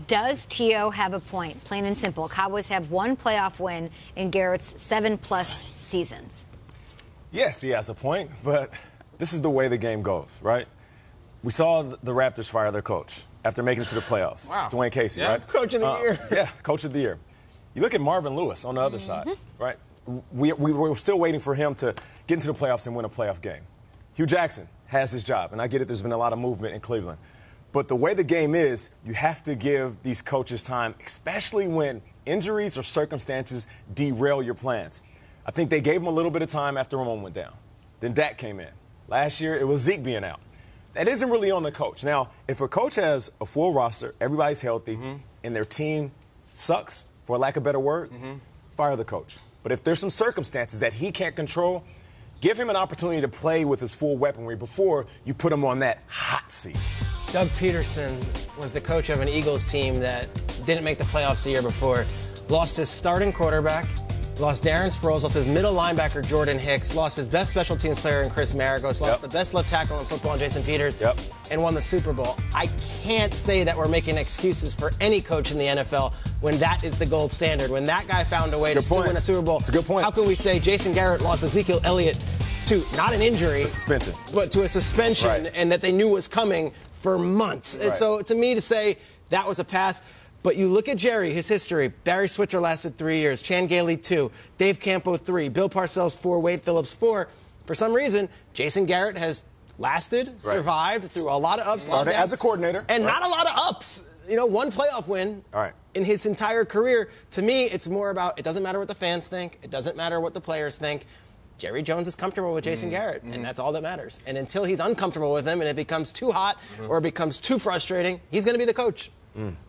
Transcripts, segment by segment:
Does T.O. have a point? Plain and simple. Cowboys have one playoff win in Garrett's 7+ seasons. Yes, he has a point, but this is the way the game goes, right? We saw the Raptors fire their coach after making it to the playoffs. Wow. Dwayne Casey, Yeah. right? Coach of the year. Yeah, coach of the year. You look at Marvin Lewis on the other side, right? We were still waiting for him to get into the playoffs and win a playoff game. Hugh Jackson has his job, and I get it, there's been a lot of movement in Cleveland. But the way the game is, you have to give these coaches time, especially when injuries or circumstances derail your plans. I think they gave him a little bit of time after Ramon went down. Then Dak came in. Last year, it was Zeke being out. That isn't really on the coach. Now, if a coach has a full roster, everybody's healthy, and their team sucks, for lack of a better word, fire the coach. But if there's some circumstances that he can't control, give him an opportunity to play with his full weaponry before you put him on that hot seat. Doug Peterson was the coach of an Eagles team that didn't make the playoffs the year before. Lost his starting quarterback, lost Darren Sproles, lost his middle linebacker Jordan Hicks, lost his best special teams player in Chris Maragos, lost the best left tackle in football in Jason Peters, and won the Super Bowl. I can't say that we're making excuses for any coach in the NFL when that is the gold standard. When that guy found a way to still win a Super Bowl, that's a good point. How can we say Jason Garrett lost Ezekiel Elliott to not an injury, a suspension, but to a suspension, and that they knew was coming for months? And so to me to say that was a pass. But you look at Jerry, his history. Barry Switzer lasted 3 years. Chan Gailey, 2. Dave Campo, 3. Bill Parcells, 4. Wade Phillips, 4. For some reason, Jason Garrett has lasted, survived through a lot of ups. Started as a coordinator. And not a lot of ups. You know, one playoff win in his entire career. To me, it's more about, it doesn't matter what the fans think. It doesn't matter what the players think. Jerry Jones is comfortable with Jason Garrett, and that's all that matters. And until he's uncomfortable with him and it becomes too hot or it becomes too frustrating, he's going to be the coach.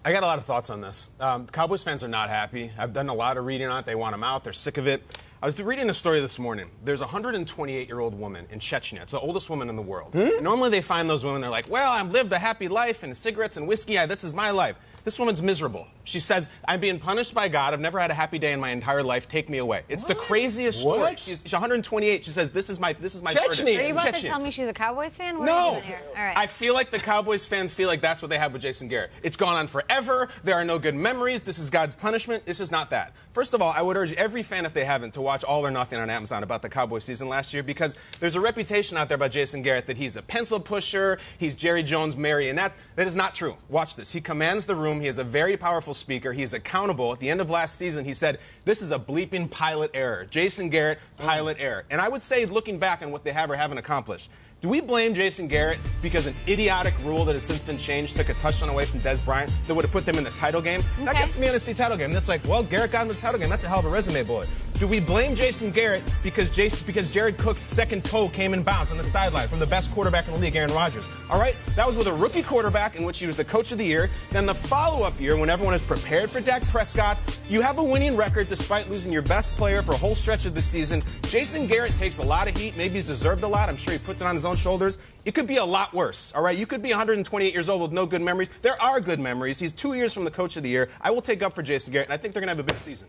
I got a lot of thoughts on this. Cowboys fans are not happy. I've done a lot of reading on it. They want him out. They're sick of it. I was reading a story this morning. There's a 128-year-old woman in Chechnya. It's the oldest woman in the world. And normally they find those women, they're like, well, I've lived a happy life and cigarettes and whiskey. This is my life. This woman's miserable. She says, I'm being punished by God. I've never had a happy day in my entire life. Take me away. It's the craziest story. She's 128. She says, this is my verdict. Are you about to tell me she's a Cowboys fan? What No. are you doing here? All right. I feel like the Cowboys fans feel like that's what they have with Jason Garrett. It's gone on forever. There are no good memories. This is God's punishment. This is not that. First of all, I would urge every fan, if they haven't, to watch All or Nothing on Amazon about the Cowboys season last year, because there's a reputation out there about Jason Garrett that he's a pencil pusher, he's Jerry Jones Mary, and that is not true. Watch this. He commands the room. He is a very powerful speaker. He is accountable. At the end of last season, he said, this is a bleeping pilot error. Jason Garrett, pilot error. And I would say, looking back on what they have or haven't accomplished, do we blame Jason Garrett because an idiotic rule that has since been changed took a touchdown away from Dez Bryant that would have put them in the title game? That gets to me on the title game. That's like, well, Garrett got him the title game. That's a hell of a resume bullet. Do we blame Jason Garrett because Jared Cook's second toe came in bounds on the sideline from the best quarterback in the league, Aaron Rodgers? All right? That was with a rookie quarterback in which he was the coach of the year. Then the follow-up year, when everyone is prepared for Dak Prescott, you have a winning record despite losing your best player for a whole stretch of the season. Jason Garrett takes a lot of heat. Maybe he's deserved a lot. I'm sure he puts it on his own shoulders. It could be a lot worse, all right? You could be 128 years old with no good memories. There are good memories. He's 2 years from the coach of the year. I will take up for Jason Garrett, and I think they're going to have a big season.